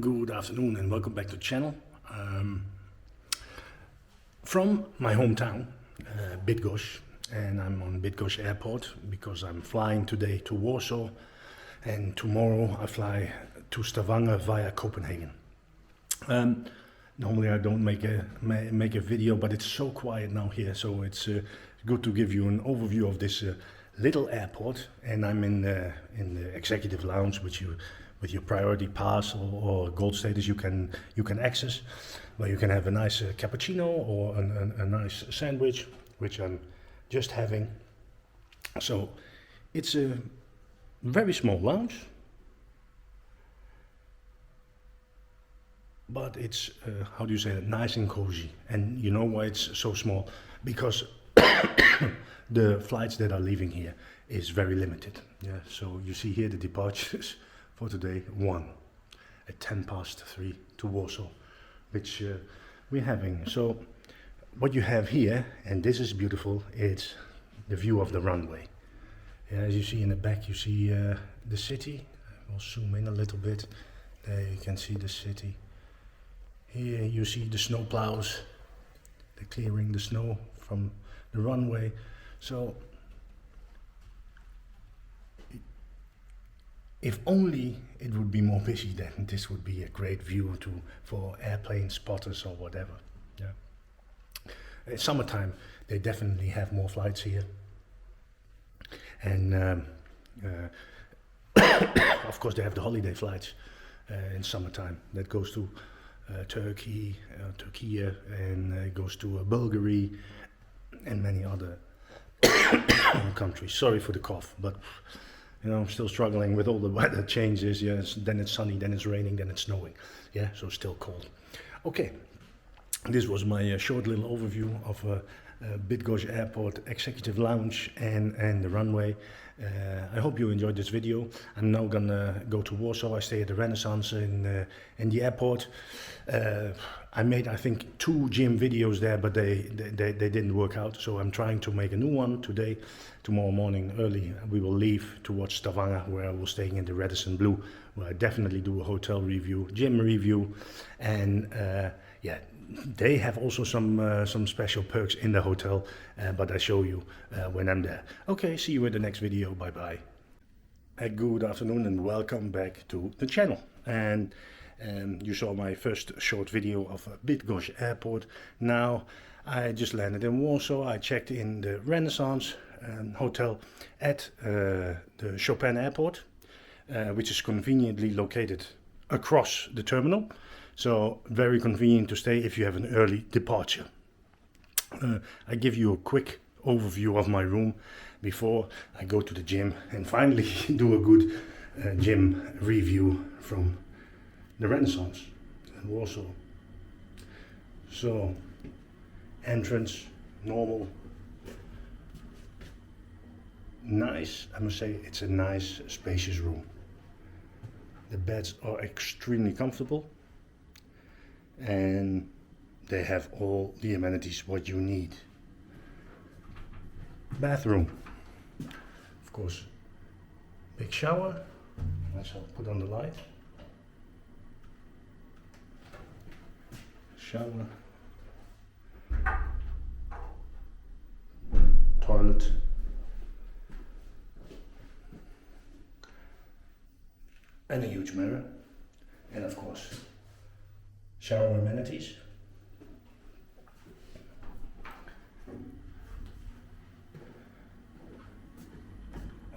Good afternoon and welcome back to the channel. From my hometown, Bydgoszcz, and I'm on Bydgoszcz Airport because I'm flying today to Warsaw and tomorrow I fly to Stavanger via Copenhagen. Normally I don't make a video, but it's so quiet now here, so it's good to give you an overview of this little airport. And I'm in the executive lounge, which with your priority pass or gold status you can access, where you can have a nice cappuccino or a nice sandwich, which I'm just having. So it's a very small lounge, but it's how do you say it, nice and cozy. And you know why it's so small? Because the flights that are leaving here is very limited. Yeah, so you see here the departures for today: one at 3:10 to Warsaw, which we're having. So what you have here, and this is beautiful, it's the view of the runway. Yeah, as you see in the back, you see the city. We'll zoom in a little bit. There you can see the city. Here you see the snow plows. They're clearing the snow from the runway. So if only it would be more busy, then this would be a great view for airplane spotters or whatever. Yeah. In summertime, they definitely have more flights here. And of course they have the holiday flights in summertime that goes to Turkey, and it goes to Bulgaria and many other countries. Sorry for the cough, but you know, I'm still struggling with all the weather changes. Yes, then it's sunny, then it's raining, then it's snowing. Yeah, so still cold. Okay, this was my short little overview of Bydgoszcz Airport Executive Lounge and the runway. I hope you enjoyed this video. I'm now gonna go to Warsaw. I stay at the Renaissance in the airport. I made, I think, 2 gym videos there, but they didn't work out. So I'm trying to make a new one today. Tomorrow morning early we will leave towards Stavanger, where I will stay in the Radisson Blu, where I definitely do a hotel review, gym review, and yeah, they have also some special perks in the hotel, but I show you when I'm there. Okay, see you in the next video. Bye bye. Good afternoon and welcome back to the channel. And you saw my first short video of Bydgoszcz Airport. Now I just landed in Warsaw. I checked in the Renaissance Hotel at the Chopin Airport, which is conveniently located across the terminal. So very convenient to stay if you have an early departure. I give you a quick overview of my room before I go to the gym and finally do a good gym review from the Renaissance in Warsaw. So entrance, normal, nice. I must say it's a nice spacious room. The beds are extremely comfortable, and they have all the amenities what you need. Bathroom, of course, big shower. I shall put on the light. Shower, toilet, and a huge mirror, and of course shower amenities.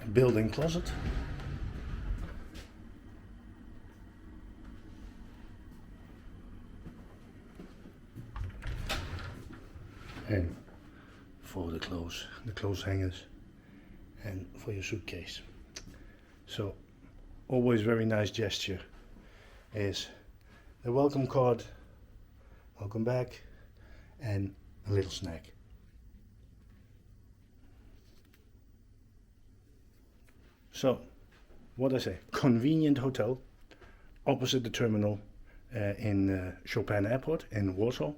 A built-in closet. And for the clothes hangers, and for your suitcase. So always very nice gesture is the welcome card, welcome back, and a little snack. So, what I say, convenient hotel, opposite the terminal in Chopin Airport in Warsaw.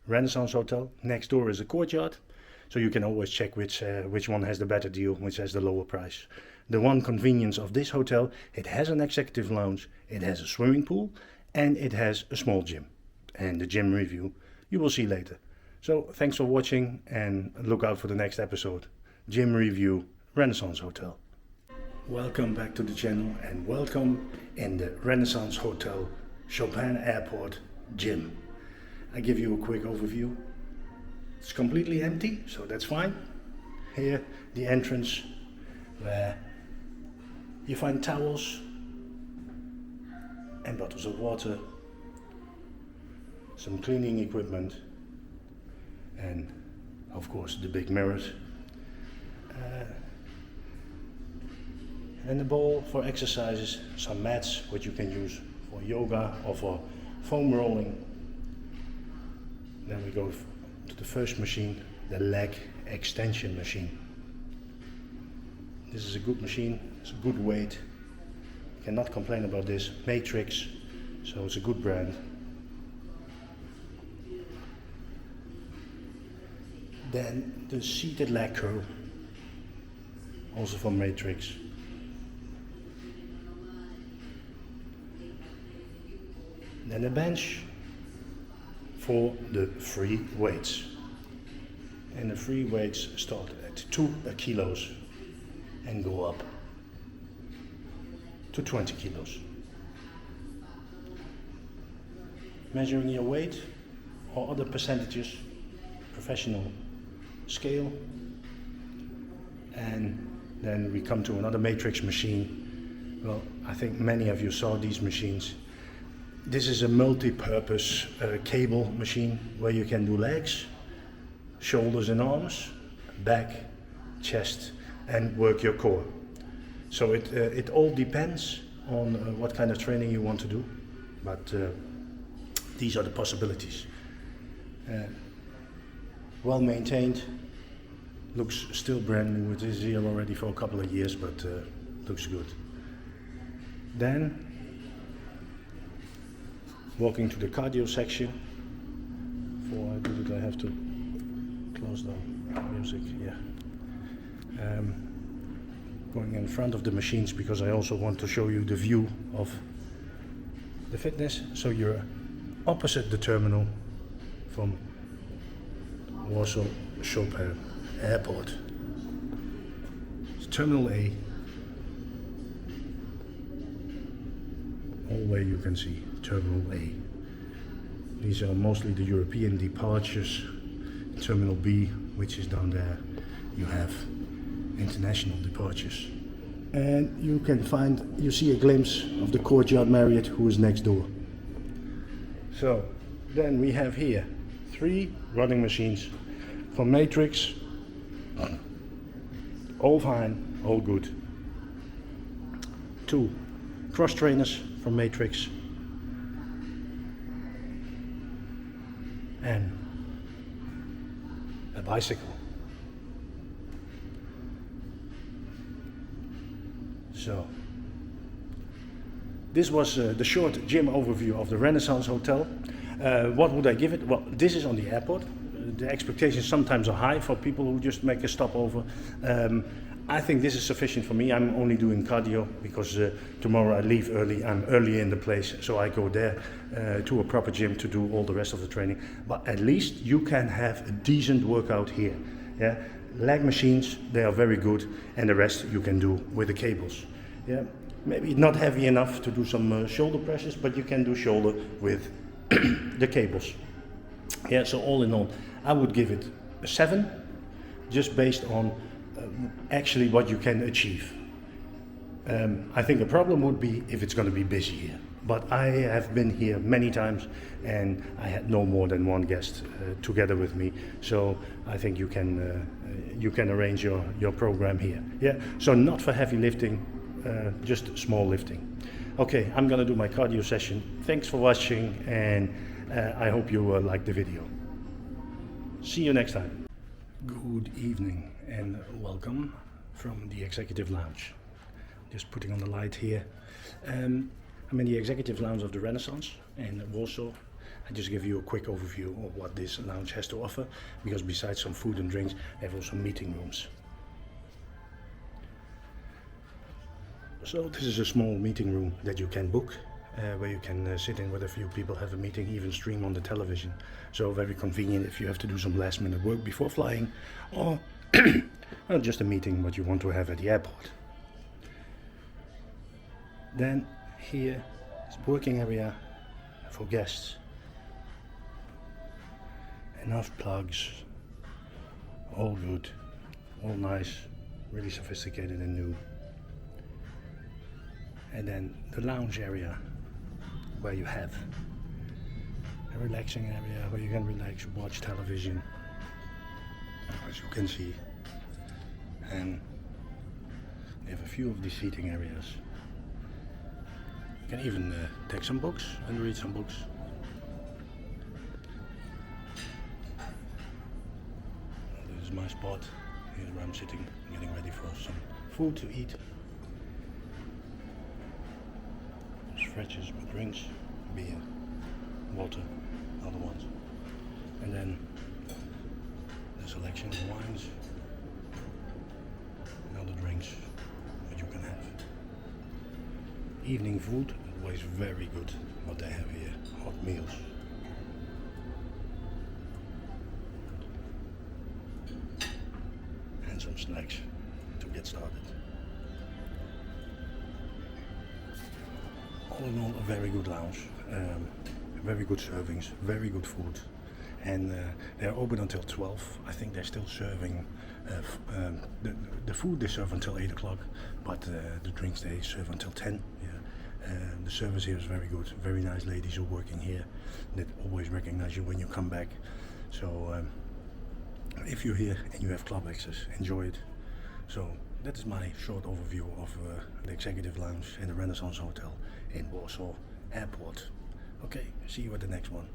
Renaissance Hotel, next door is a courtyard, so you can always check which one has the better deal, which has the lower price. The one convenience of this hotel, it has an executive lounge, it has a swimming pool, and it has a small gym. And the gym review you will see later. So thanks for watching and look out for the next episode. Gym review, Renaissance Hotel. Welcome back to the channel and welcome in the Renaissance Hotel Chopin Airport gym. I give you a quick overview. It's completely empty, so that's fine. Here, the entrance where you find towels and bottles of water, some cleaning equipment, and of course the big mirrors. And a bowl for exercises, some mats which you can use for yoga or for foam rolling. Then we go to the first machine, the leg extension machine. This is a good machine, it's a good weight. Cannot complain about this. Matrix, so it's a good brand. Then the seated leg curl, also from Matrix. Then a bench for the free weights. And the free weights start at 2 kilos and go up to 20 kilos. Measuring your weight or other percentages, professional scale. And then we come to another Matrix machine. Well, I think many of you saw these machines. This is a multi-purpose cable machine where you can do legs, shoulders and arms, back, chest, and work your core. So it all depends on what kind of training you want to do, but these are the possibilities. Well maintained, looks still brand new. It is here already for a couple of years, but looks good. Then walking to the cardio section. Before I do it, I have to close down music. Yeah. Going in front of the machines because I also want to show you the view of the fitness. So you're opposite the terminal from Warsaw Chopin Airport. It's Terminal A. All way you can see Terminal A. These are mostly the European departures. Terminal B, which is down there, you have international departures. And you see a glimpse of the Courtyard Marriott, who is next door. So then we have here 3 running machines from Matrix. All fine, all good. 2 cross trainers from Matrix. And a bicycle. So this was the short gym overview of the Renaissance Hotel. What would I give it? Well, this is on the airport. The expectations sometimes are high for people who just make a stopover. I think this is sufficient for me. I'm only doing cardio because tomorrow I leave early. I'm early in the place, so I go there to a proper gym to do all the rest of the training. But at least you can have a decent workout here. Yeah, leg machines, they are very good, and the rest you can do with the cables. Yeah, maybe not heavy enough to do some shoulder presses, but you can do shoulder with the cables. Yeah, so all in all, I would give it a 7, just based on actually what you can achieve. I think a problem would be if it's going to be busy here. But I have been here many times and I had no more than 1 guest together with me. So I think you can arrange your program here. Yeah. So not for heavy lifting, just small lifting. Okay, I'm gonna do my cardio session. Thanks for watching, and I hope you liked the video. See you next time. Good evening and welcome from the Executive Lounge. Just putting on the light here. I'm in the Executive Lounge of the Renaissance in Warsaw. I just give you a quick overview of what this lounge has to offer, because besides some food and drinks, they have also meeting rooms. So this is a small meeting room that you can book. where you can sit in with a few people, have a meeting, even stream on the television. So very convenient if you have to do some last minute work before flying, or well, just a meeting what you want to have at the airport. Then here is working area for guests. Enough plugs, all good, all nice, really sophisticated and new. And then the lounge area, where you have a relaxing area where you can relax, watch television, as you can see. And you have a few of these seating areas. You can even take some books and read some books. This is my spot. Here's where I'm sitting, getting ready for some food to eat. Fridges with drinks, beer, water, other ones. And then the selection of wines and other drinks that you can have. Evening food, always very good what they have here, hot meals. And some snacks to get started. All in all, a very good lounge, very good servings, very good food, and they're open until 12. I think they're still serving the food they serve until 8 o'clock, but the drinks they serve until 10. Yeah. The service here is very good. Very nice ladies who are working here that always recognize you when you come back. So if you're here and you have club access, enjoy it. So that is my short overview of the executive lounge in the Renaissance Hotel in Warsaw Airport. Okay, see you at the next one.